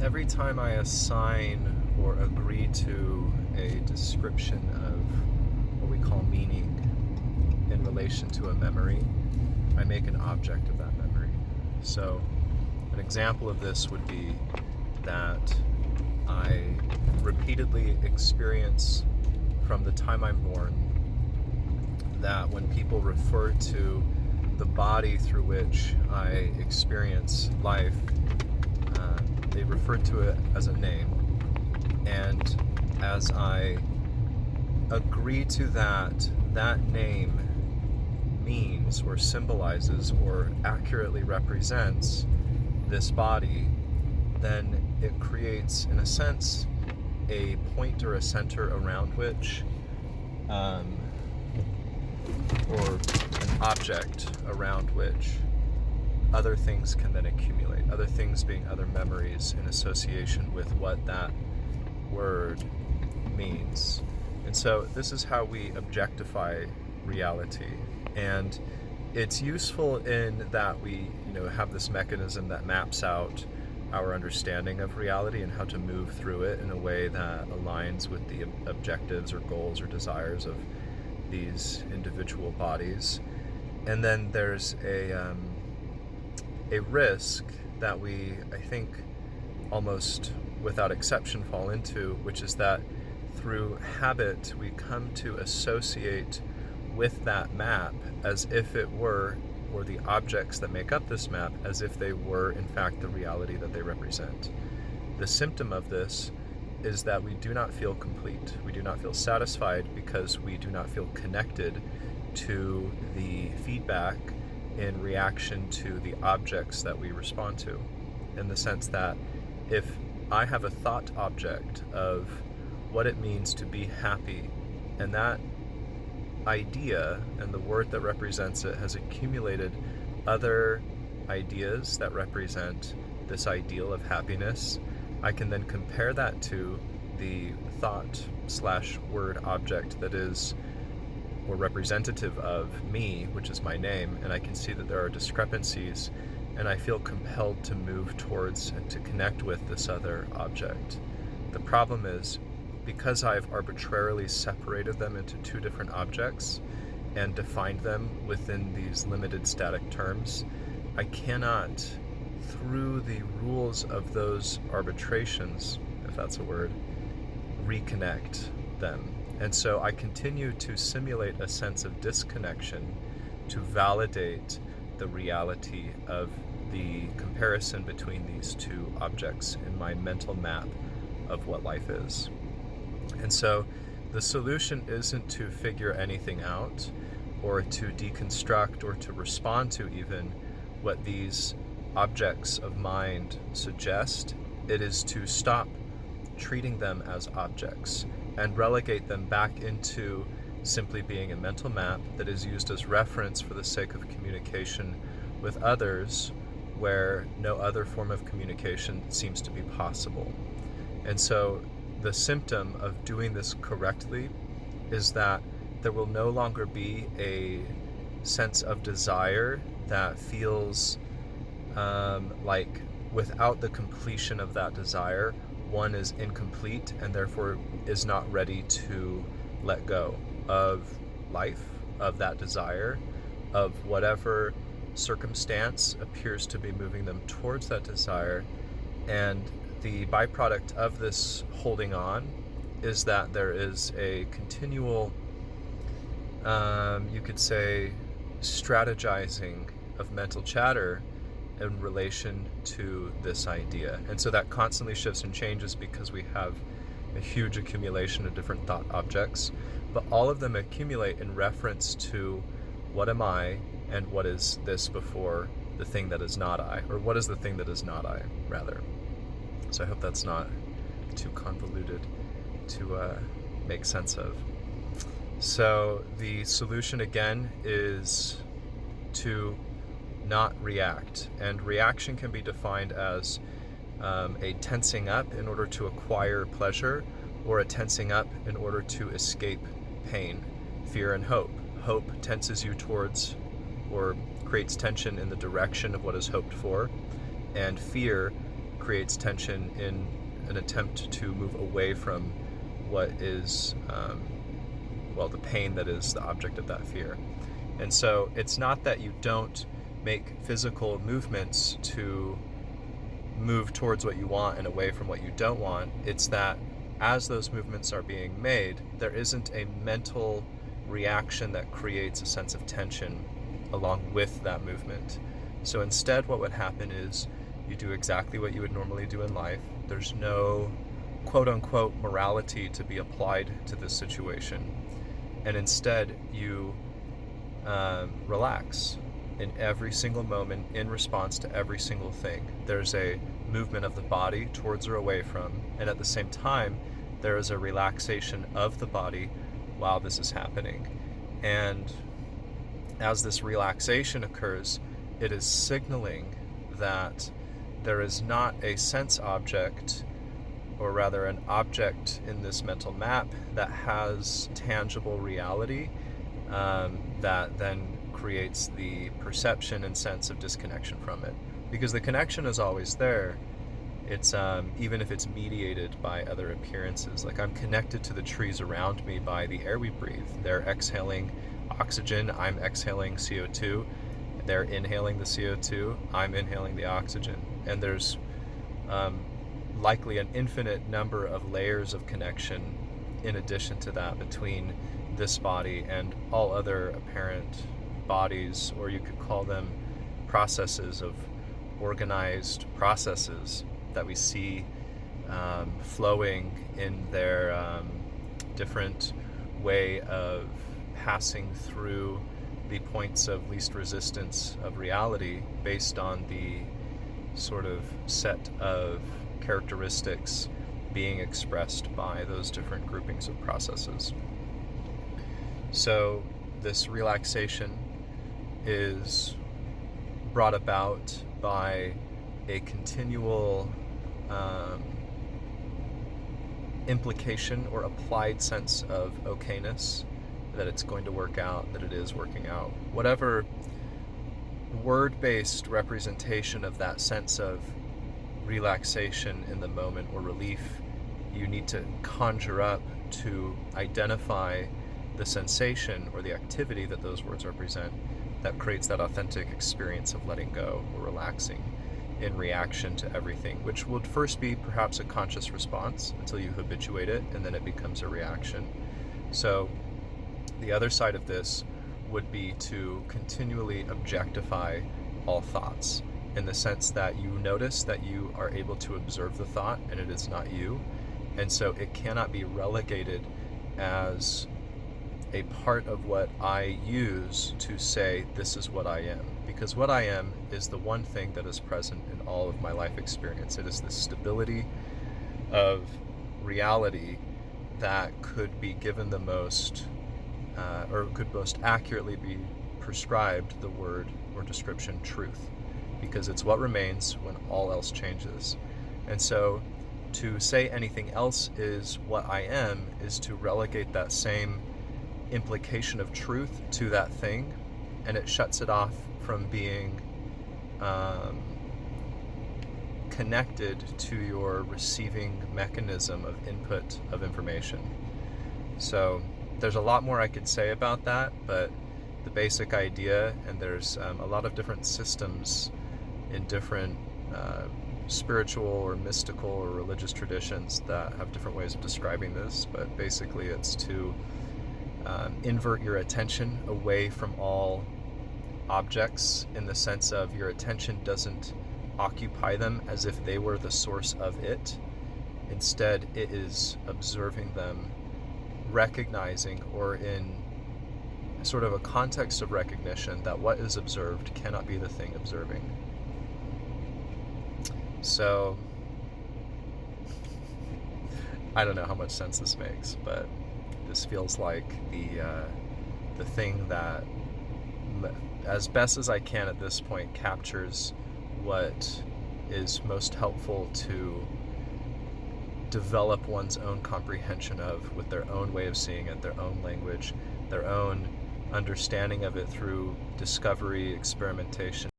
every time I assign or agree to a description of what we call meaning in relation to a memory, I make an object of that memory. So, an example of this would be that I repeatedly experience from the time I'm born that when people refer to the body through which I experience life, they refer to it as a name. And as I agree to that, that name means or symbolizes or accurately represents this body, then it creates, in a sense, a point or a center around which, or an object around which other things can then accumulate, other things being other memories in association with what that word means. And so this is how we objectify reality. And it's useful in that we, have this mechanism that maps out our understanding of reality and how to move through it in a way that aligns with the objectives or goals or desires of these individual bodies. And then there's a risk that we, I think, almost without exception fall into, which is that through habit we come to associate with that map as if it were, or the objects that make up this map, as if they were in fact the reality that they represent. The symptom of this is that we do not feel complete. We do not feel satisfied because we do not feel connected to the feedback in reaction to the objects that we respond to. In the sense that if I have a thought object of what it means to be happy, and that idea and the word that represents it has accumulated other ideas that represent this ideal of happiness, I can then compare that to the thought slash word object that is, or representative of me, which is my name, and I can see that there are discrepancies, and I feel compelled to move towards and to connect with this other object. The problem is, because I've arbitrarily separated them into two different objects and defined them within these limited static terms, I cannot, through the rules of those arbitrations, if that's a word, reconnect them. And so I continue to simulate a sense of disconnection to validate the reality of the comparison between these two objects in my mental map of what life is. And so the solution isn't to figure anything out or to deconstruct or to respond to even what these objects of mind suggest. It is to stop treating them as objects and relegate them back into simply being a mental map that is used as reference for the sake of communication with others where no other form of communication seems to be possible. And so the symptom of doing this correctly is that there will no longer be a sense of desire that feels like without the completion of that desire, one is incomplete and therefore is not ready to let go of life, of that desire, of whatever circumstance appears to be moving them towards that desire. And the byproduct of this holding on is that there is a continual, you could say, strategizing of mental chatter in relation to this idea. And so that constantly shifts and changes because we have a huge accumulation of different thought objects, but all of them accumulate in reference to what am I and what is this before the thing that is not I, or what is the thing that is not I, rather. So I hope that's not too convoluted to make sense of. So the solution again is to not react. And reaction can be defined as a tensing up in order to acquire pleasure, or a tensing up in order to escape pain, fear, and hope. Hope tenses you towards or creates tension in the direction of what is hoped for, and fear creates tension in an attempt to move away from what is, well, the pain that is the object of that fear. And so it's not that you don't make physical movements to move towards what you want and away from what you don't want. It's that as those movements are being made, there isn't a mental reaction that creates a sense of tension along with that movement. So instead, what would happen is you do exactly what you would normally do in life. There's no quote unquote morality to be applied to this situation. And instead, you relax in every single moment in response to every single thing. There's a movement of the body towards or away from, and at the same time, there is a relaxation of the body while this is happening. And as this relaxation occurs, it is signaling that there is not a sense object, or rather an object in this mental map that has tangible reality, that then creates the perception and sense of disconnection from it. Because the connection is always there. It's even if it's mediated by other appearances. Like, I'm connected to the trees around me by the air we breathe. They're exhaling oxygen, I'm exhaling CO2. They're inhaling the CO2, I'm inhaling the oxygen. And there's likely an infinite number of layers of connection in addition to that between this body and all other apparent bodies, or you could call them processes of organized processes that we see flowing in their different way of passing through the points of least resistance of reality based on the sort of set of characteristics being expressed by those different groupings of processes. So this relaxation is brought about by a continual implication or applied sense of okayness, that it's going to work out, that it is working out. Whatever word-based representation of that sense of relaxation in the moment or relief you need to conjure up to identify the sensation or the activity that those words represent that creates that authentic experience of letting go or relaxing in reaction to everything, which would first be perhaps a conscious response until you habituate it, and then it becomes a reaction. So the other side of this would be to continually objectify all thoughts, in the sense that you notice that you are able to observe the thought and it is not you, and so it cannot be relegated as a part of what I use to say this is what I am, because what I am is the one thing that is present in all of my life experience. It is the stability of reality that could be given the most or could most accurately be prescribed the word or description truth, because it's what remains when all else changes. And so to say anything else is what I am is to relegate that same implication of truth to that thing, and it shuts it off from being connected to your receiving mechanism of input of information. So there's a lot more I could say about that, but the basic idea, and there's a lot of different systems in different spiritual or mystical or religious traditions that have different ways of describing this, but basically it's to invert your attention away from all objects, in the sense of your attention doesn't occupy them as if they were the source of it. Instead, it is observing them, recognizing, or in sort of a context of recognition that what is observed cannot be the thing observing. So I don't know how much sense this makes, but this feels like the thing that, as best as I can at this point, captures what is most helpful to develop one's own comprehension of, with their own way of seeing it, their own language, their own understanding of it through discovery, experimentation.